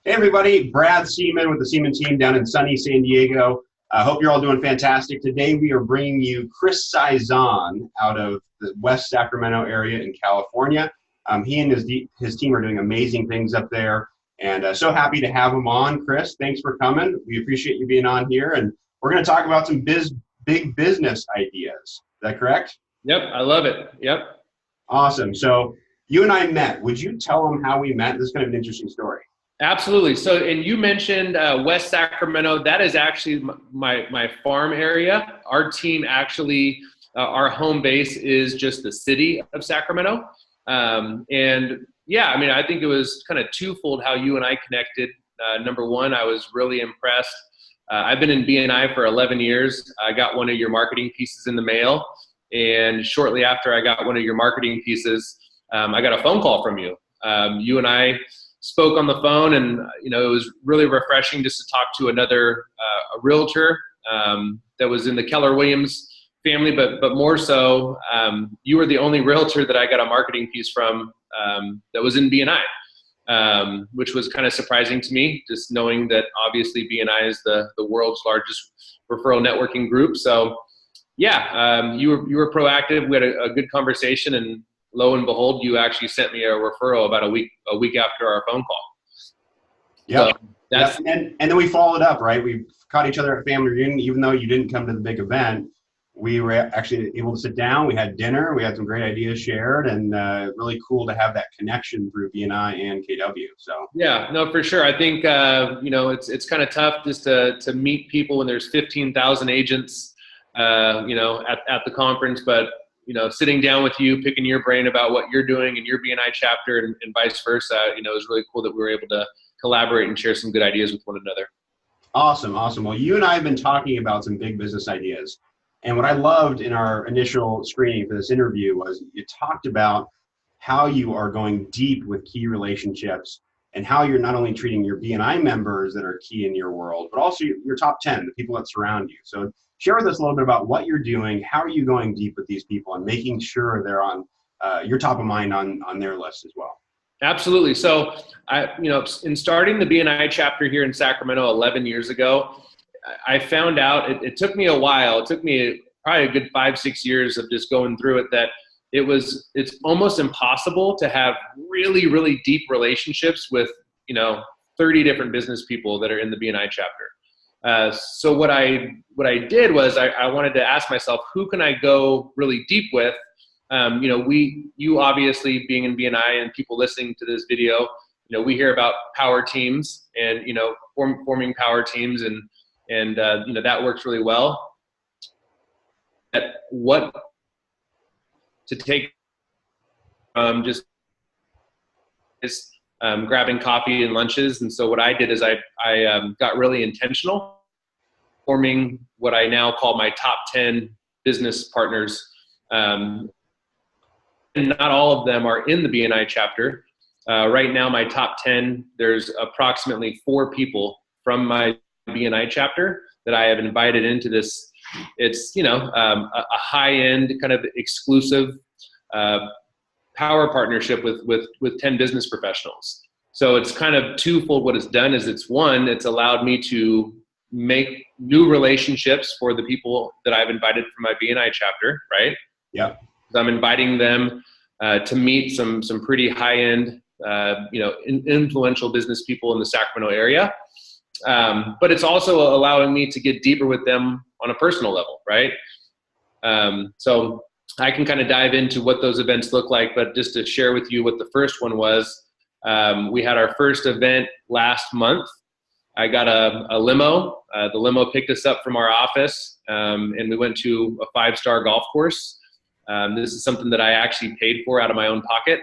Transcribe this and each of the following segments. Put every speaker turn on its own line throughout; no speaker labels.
Hey everybody, Brad Seaman with the Seaman team down in sunny San Diego. I hope you're all doing fantastic. Today we are bringing you Chris Saizan out of the West Sacramento area in California. He and his team are doing amazing things up there, and so happy to have him on. Chris, thanks for coming. We appreciate you being on here, and we're going to talk about some big business ideas. Is that correct?
Yep, I love it. Yep.
Awesome. So you and I met. Would you tell them how we met? This is kind of an interesting story.
Absolutely. So, and you mentioned West Sacramento. That is actually my farm area. Our team actually, our home base is just the city of Sacramento. And yeah, I mean, I think it was kind of twofold how you and I connected. Number one, I was really impressed. I've been in BNI for 11 years. I got one of your marketing pieces in the mail. And shortly after I got one of your marketing pieces, I got a phone call from you. You and I spoke on the phone, and it was really refreshing just to talk to another a realtor that was in the Keller Williams family, but more so, you were the only realtor that I got a marketing piece from that was in BNI, which was kind of surprising to me, just knowing that obviously BNI is the world's largest referral networking group. So yeah, you were proactive. We had a good conversation, and lo and behold, you actually sent me a referral about a week after our phone call.
Yeah. So and then we followed up, right? We caught each other at family reunion, even though you didn't come to the big event. We were actually able to sit down. We had dinner. We had some great ideas shared, and really cool to have that connection through BNI and KW. So
yeah, no, for sure. I think it's kind of tough just to meet people when there's 15,000 agents, at the conference, but sitting down with you, picking your brain about what you're doing in your BNI chapter and vice versa, it was really cool that we were able to collaborate and share some good ideas with one another.
Awesome. Well, you and I have been talking about some big business ideas. And what I loved in our initial screening for this interview was you talked about how you are going deep with key relationships and how you're not only treating your BNI members that are key in your world, but also your top 10, the people that surround you. So share with us a little bit about what you're doing, how are you going deep with these people and making sure they're on your top of mind on their list as well.
Absolutely. So in starting the BNI chapter here in Sacramento 11 years ago, I found out it took me a while. It took me probably a good 5-6 years of just going through it, that it's almost impossible to have really, really deep relationships with, 30 different business people that are in the BNI chapter. So what I did was I wanted to ask myself, who can I go really deep with? You obviously being in BNI and people listening to this video, we hear about power teams and, forming power teams and that works really well. What to take just is grabbing coffee and lunches. And so what I did is I got really intentional, forming what I now call my top 10 business partners. And not all of them are in the BNI chapter. Right now, my top 10, there's approximately 4 people from my BNI chapter that I have invited into this. It's, a high-end kind of exclusive power partnership with 10 business professionals. So it's kind of twofold. What it's done is it's allowed me to make new relationships for the people that I've invited from my BNI chapter, right?
Yeah.
I'm inviting them to meet some pretty high-end, influential business people in the Sacramento area. But it's also allowing me to get deeper with them on a personal level, right? So I can kind of dive into what those events look like, but just to share with you what the first one was, we had our first event last month. I got a limo. The limo picked us up from our office, and we went to a 5-star golf course. This is something that I actually paid for out of my own pocket.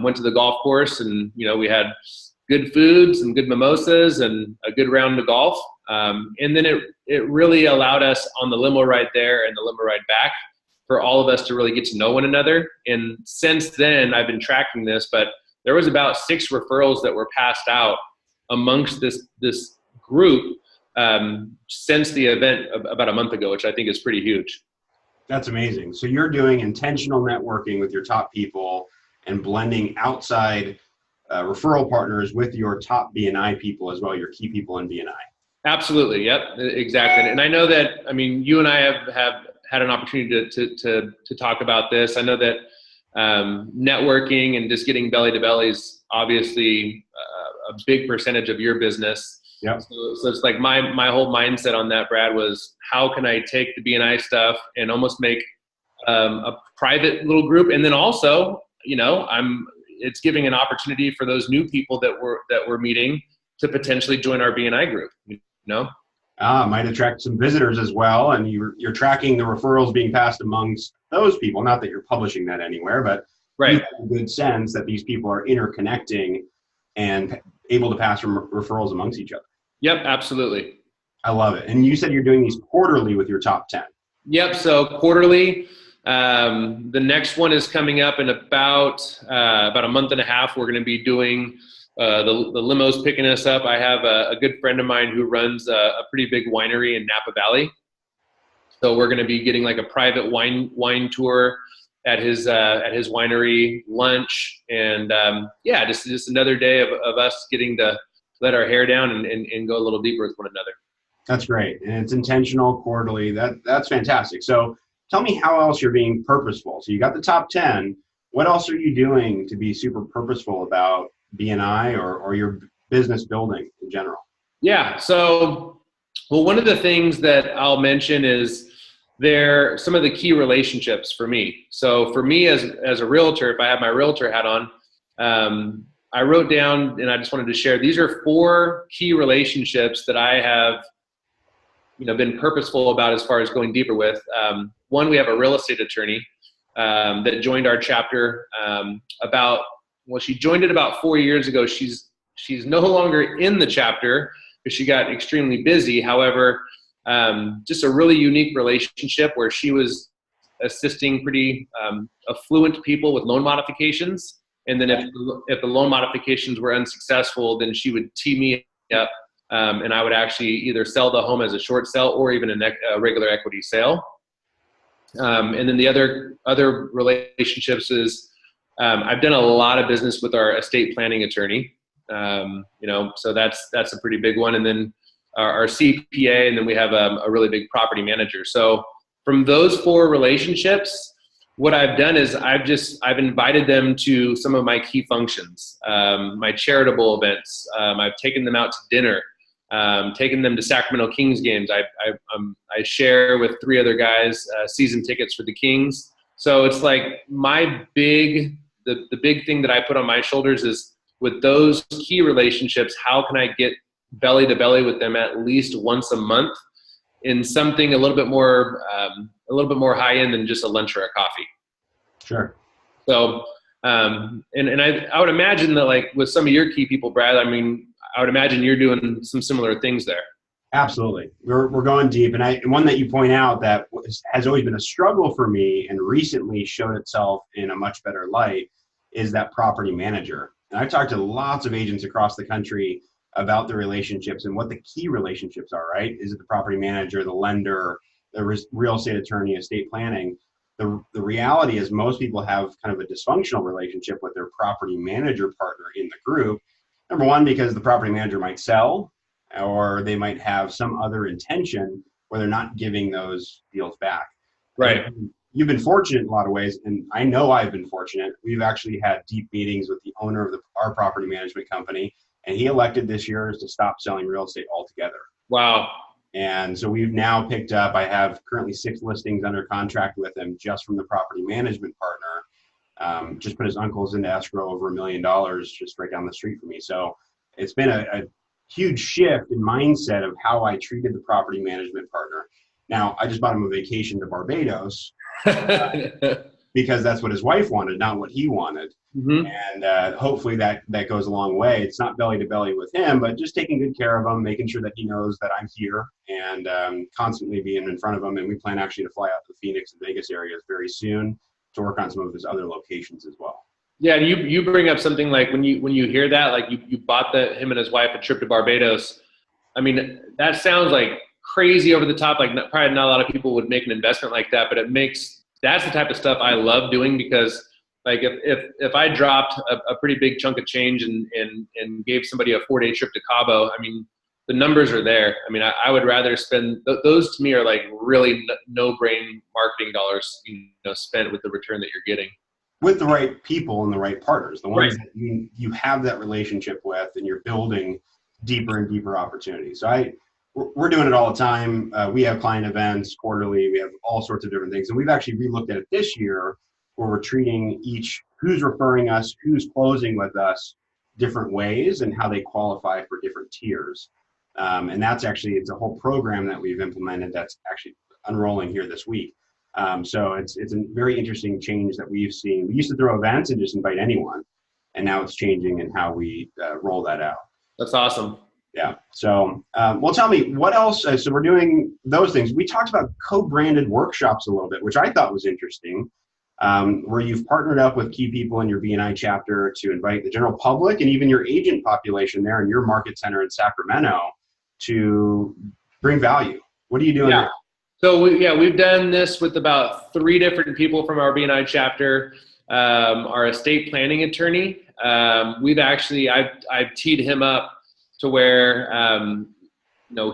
Went to the golf course, and we had good foods and good mimosas and a good round of golf. And then it really allowed us on the limo ride there and the limo ride back for all of us to really get to know one another. And since then, I've been tracking this, but there was about 6 referrals that were passed out amongst this group since the event about a month ago, which I think is pretty huge.
That's amazing. So you're doing intentional networking with your top people and blending outside referral partners with your top BNI people as well, your key people in BNI.
Absolutely. Yep. Exactly. And I know that, I mean, you and I have had an opportunity to talk about this. I know that networking and just getting belly to belly is obviously a big percentage of your business.
Yep.
So it's like my whole mindset on that, Brad, was how can I take the BNI stuff and almost make a private little group, and then also, it's giving an opportunity for those new people that we're meeting to potentially join our BNI group.
Might attract some visitors as well, and you're tracking the referrals being passed amongst those people. Not that you're publishing that anywhere, but
right.
You have a good sense that these people are interconnecting and able to pass referrals amongst each other.
Yep, absolutely.
I love it. And you said you're doing these quarterly with your top 10.
Yep. So quarterly. The next one is coming up in about a month and a half. We're going to be doing the limos picking us up. I have a good friend of mine who runs a pretty big winery in Napa Valley. So we're going to be getting like a private wine tour at his winery, lunch, and just another day of us getting to let our hair down and go a little deeper with one another.
That's great. And it's intentional, quarterly. That's fantastic. So tell me how else you're being purposeful. So you got the top 10. What else are you doing to be super purposeful about BNI or your business building in general? Yeah.
So, well, one of the things that I'll mention is some of the key relationships for me. So for me as a realtor, if I have my realtor hat on, I wrote down, and I just wanted to share, these are 4 key relationships that I have, been purposeful about as far as going deeper with. One, we have a real estate attorney that joined our chapter she joined it about 4 years ago. She's no longer in the chapter because she got extremely busy. However, just a really unique relationship where she was assisting pretty affluent people with loan modifications. And then if the loan modifications were unsuccessful, then she would tee me up, and I would actually either sell the home as a short sale or even a regular equity sale. And then the other relationships is I've done a lot of business with our estate planning attorney. So that's a pretty big one. And then our CPA, and then we have a really big property manager. So from those 4 relationships, what I've done is I've invited them to some of my key functions, my charitable events. I've taken them out to dinner, taken them to Sacramento Kings games. I share with 3 other guys season tickets for the Kings. So it's like the big thing that I put on my shoulders is with those key relationships, how can I get belly to belly with them at least once a month in something a little bit more high end than just a lunch or a coffee.
Sure.
So, and I would imagine that, like with some of your key people, Brad, I mean, I would imagine you're doing some similar things there.
Absolutely. We're going deep. And one that you point out that has always been a struggle for me and recently showed itself in a much better light is that property manager. And I've talked to lots of agents across the country about the relationships and what the key relationships are, right? Is it the property manager, the lender, the real estate attorney, estate planning? The reality is most people have kind of a dysfunctional relationship with their property manager partner in the group. Number one, because the property manager might sell, or they might have some other intention where they're not giving those deals back.
Right.
And you've been fortunate in a lot of ways, and I know I've been fortunate. We've actually had deep meetings with the owner of our property management company, and he elected this year to stop selling real estate altogether.
Wow.
And so we've now picked up, I have currently 6 listings under contract with him just from the property management partner. Just put his uncles into escrow over $1 million just right down the street from me. So it's been a huge shift in mindset of how I treated the property management partner. Now, I just bought him a vacation to Barbados because that's what his wife wanted, not what he wanted. Mm-hmm. And hopefully that goes a long way. It's not belly to belly with him, but just taking good care of him, making sure that he knows that I'm here and constantly being in front of him. And we plan actually to fly out to the Phoenix and Vegas areas very soon to work on some of his other locations as well.
Yeah, and you bring up something like when you hear that, like you bought him and his wife a trip to Barbados. I mean, that sounds like crazy over the top. Like probably not a lot of people would make an investment like that, but that's the type of stuff I love doing because Like if I dropped a pretty big chunk of change and gave somebody a 4-day trip to Cabo, I mean, the numbers are there. I mean, I would rather spend those, to me, are like really no-brain marketing dollars, spent with the return that you're getting.
With the right people and the right partners, the ones
Right.
that you have that relationship with, and you're building deeper and deeper opportunities. So we're doing it all the time. We have client events quarterly. We have all sorts of different things. And we've actually relooked at it this year, where we're treating each who's referring us, who's closing with us, different ways, and how they qualify for different tiers. And that's actually, it's a whole program that we've implemented that's actually unrolling here this week. So it's a very interesting change that we've seen. We used to throw events and just invite anyone, and now it's changing in how we roll that out.
That's awesome.
Yeah. So, well, tell me what else. So we're doing those things. We talked about co-branded workshops a little bit, which I thought was interesting, where you've partnered up with key people in your BNI chapter to invite the general public and even your agent population there in your market center in Sacramento to bring value. What are you doing there?
So we've done this with about 3 different people from our BNI chapter. Our estate planning attorney, I've teed him up to where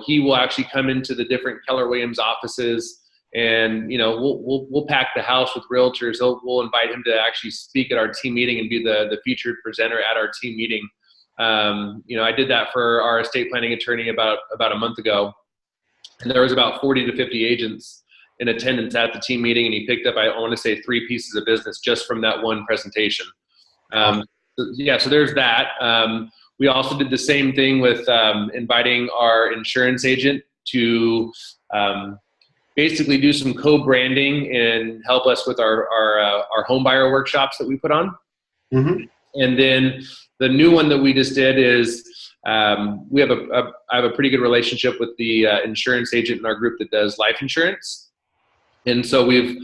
he will actually come into the different Keller Williams offices, and we'll pack the house with realtors. We'll invite him to actually speak at our team meeting and be the featured presenter at our team meeting. I did that for our estate planning attorney about a month ago, and there was about 40 to 50 agents in attendance at the team meeting, and he picked up, I want to say, 3 pieces of business just from that one presentation. So there's that. We also did the same thing with inviting our insurance agent to basically do some co-branding and help us with our home buyer workshops that we put on.
Mm-hmm.
And then the new one that we just did is I have a pretty good relationship with the insurance agent in our group that does life insurance. And so we've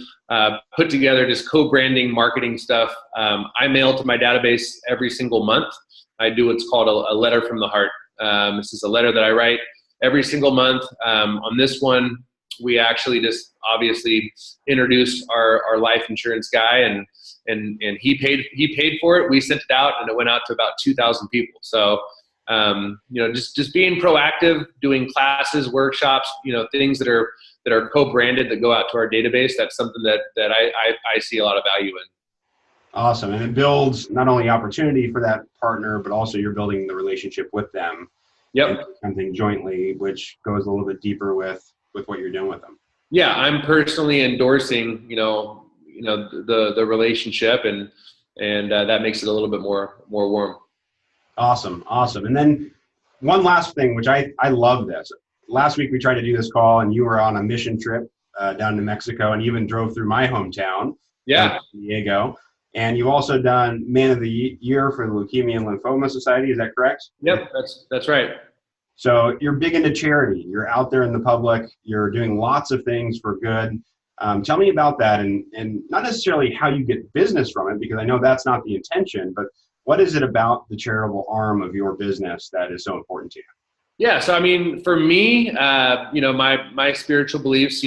put together just co-branding marketing stuff. I mail to my database every single month. I do what's called a letter from the heart. This is a letter that I write every single month. On this one, we actually just obviously introduced our life insurance guy, and he paid for it. We sent it out, and it went out to about 2,000 people. So just being proactive, doing classes, workshops, things that are co-branded that go out to our database. That's something that I see a lot of value in.
Awesome. And it builds not only opportunity for that partner, but also you're building the relationship with them.
Yep.
Something jointly, which goes a little bit deeper with what you're doing with them.
Yeah, I'm personally endorsing, the relationship, and that makes it a little bit more warm.
Awesome. And then one last thing, which I love this. Last week we tried to do this call, and you were on a mission trip down to Mexico, and even drove through my hometown, San Diego. And you've also done Man of the Year for the Leukemia and Lymphoma Society. Is that correct?
Yep, that's right.
So you're big into charity. You're out there in the public. You're doing lots of things for good. Tell me about that, and not necessarily how you get business from it, because I know that's not the intention, but what is it about the charitable arm of your business that is so important to you?
Yeah, so I mean, for me, my spiritual beliefs,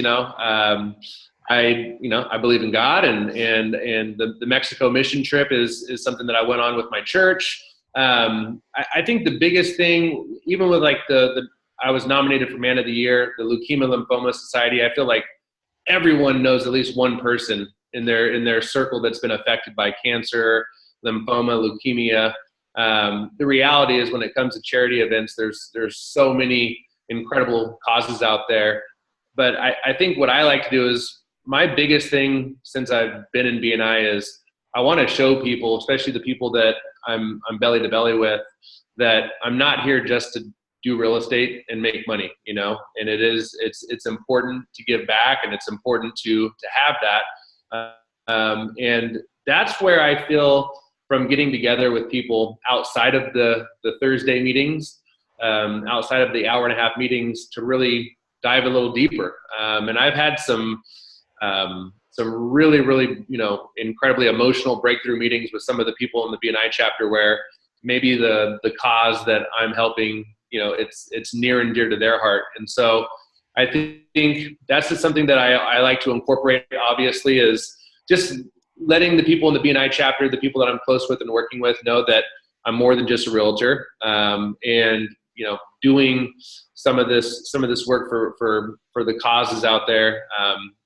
I believe in God, and the Mexico mission trip is something that I went on with my church. I think the biggest thing, even with like I was nominated for Man of the Year, the Leukemia Lymphoma Society, I feel like everyone knows at least one person in their circle that's been affected by cancer, lymphoma, leukemia. The reality is, when it comes to charity events, there's so many incredible causes out there. But I think what I like to do is, my biggest thing since I've been in BNI is I want to show people, especially the people that I'm belly to belly with, that I'm not here just to do real estate and make money, and it's important to give back, and it's important to have that. And that's where I feel, from getting together with people outside of the Thursday meetings, outside of the hour-and-a-half meetings, to really dive a little deeper. And I've had some really, really, incredibly emotional breakthrough meetings with some of the people in the BNI chapter, where maybe the cause that I'm helping, it's near and dear to their heart. And so I think that's just something that I like to incorporate, obviously, is just, letting the people in the BNI chapter, the people that I'm close with and working with, know that I'm more than just a realtor, and doing some of this work for the causes out there.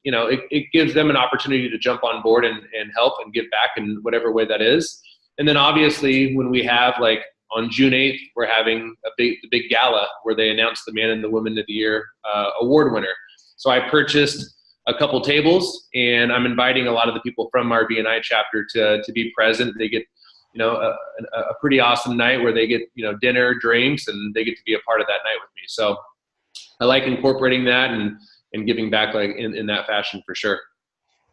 It gives them an opportunity to jump on board and help and give back in whatever way that is. And then obviously when we have, like, on June 8th, we're having the big gala where they announce the Man and the Woman of the Year award winner. So I purchased a couple tables, and I'm inviting a lot of the people from our BNI chapter to be present. They get a pretty awesome night where they get dinner, drinks, and they get to be a part of that night with me. So I like incorporating that and giving back, like, in that fashion, for sure.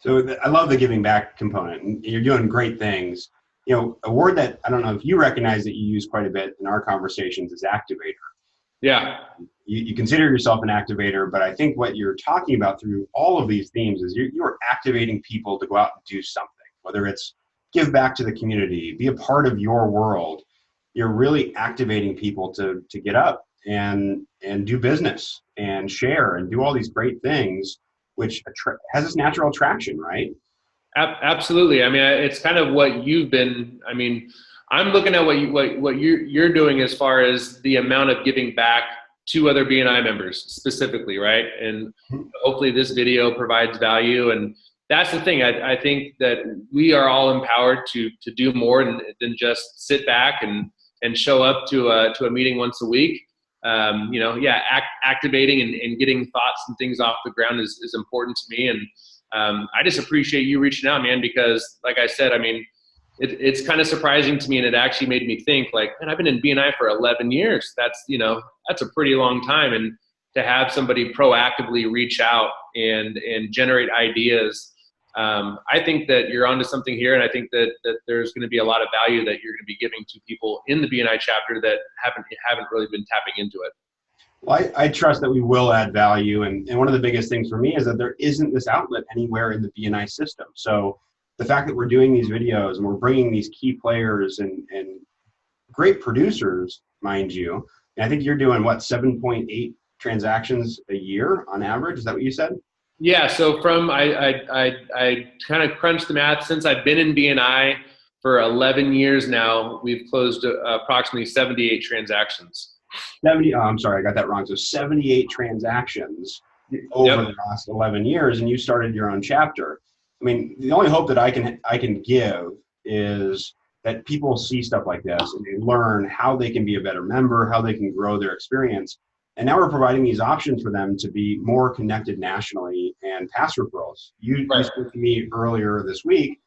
So I love the giving back component, and you're doing great things. A word that I don't know if you recognize that you use quite a bit in our conversations is activator.
Yeah.
You consider yourself an activator, but I think what you're talking about through all of these themes is you're activating people to go out and do something, whether it's give back to the community, be a part of your world. You're really activating people to get up and do business and share and do all these great things, which has this natural attraction, right?
Absolutely. I mean, it's kind of what you've been. I mean, I'm looking at what you're doing as far as the amount of giving back to other BNI members specifically, right? And hopefully this video provides value. And that's the thing. I think that we are all empowered to do more than just sit back and show up to a meeting once a week. Activating and getting thoughts and things off the ground is important to me. And I just appreciate you reaching out, man, because, like I said, I mean, it's kind of surprising to me, and it actually made me think, like, man, I've been in BNI for 11 years. That's a pretty long time. And to have somebody proactively reach out and generate ideas, I think that you're onto something here. And I think that there's going to be a lot of value that you're going to be giving to people in the BNI chapter that haven't really been tapping into it.
Well, I trust that we will add value. And one of the biggest things for me is that there isn't this outlet anywhere in the BNI system. So the fact that we're doing these videos and we're bringing these key players and great producers, mind you, and I think you're doing, what, 7.8 transactions a year on average? Is that what you said?
Yeah. So I kind of crunched the math. Since I've been in BNI for 11 years now, we've closed approximately 78 transactions.
I'm sorry, I got that wrong. So 78 transactions over the last 11 years, and you started your own chapter. I mean, the only hope that I can give is that people see stuff like this and they learn how they can be a better member, how they can grow their experience. And now we're providing these options for them to be more connected nationally and pass referrals. You spoke to me earlier this week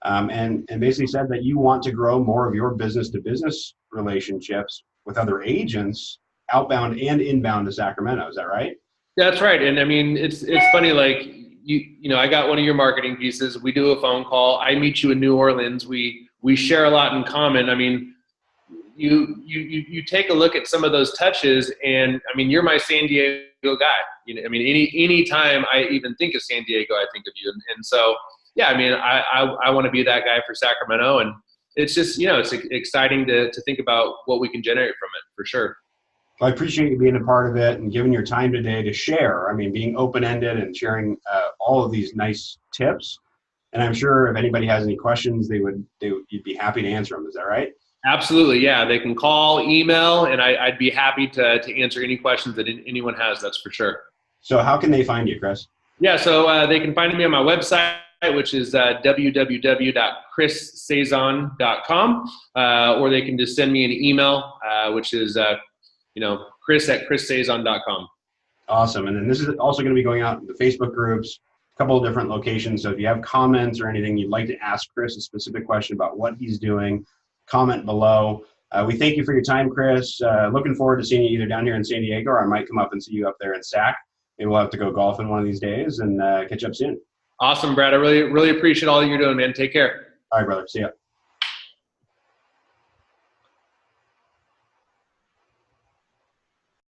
and basically said that you want to grow more of your business-to-business relationships with other agents, outbound and inbound to Sacramento. Is that right?
Yeah, that's right. And I mean, it's funny, like, I got one of your marketing pieces. We do a phone call. I meet you in New Orleans. We share a lot in common. I mean, you take a look at some of those touches, and I mean, you're my San Diego guy. I mean, any time I even think of San Diego, I think of you. And so, yeah, I mean, I want to be that guy for Sacramento, and it's just, it's exciting to think about what we can generate from it, for sure.
Well, I appreciate you being a part of it and giving your time today to share. I mean, being open-ended and sharing all of these nice tips. And I'm sure if anybody has any questions, you'd be happy to answer them. Is that right?
Absolutely. Yeah. They can call, email, and I'd be happy to answer any questions that anyone has. That's for sure.
So how can they find you, Chris?
Yeah. So they can find me on my website, which is www.chrissaizon.com, or they can just send me an email, which is chris@chrissaizon.com.
Awesome. And then this is also going to be going out in the Facebook groups, a couple of different locations. So if you have comments or anything you'd like to ask Chris a specific question about what he's doing, comment below. We thank you for your time, Chris. Looking forward to seeing you either down here in San Diego, or I might come up and see you up there in Sac. Maybe we'll have to go golfing one of these days and catch up soon.
Awesome, Brad. I really appreciate all that you're doing, man. Take care.
All right, brother. See ya.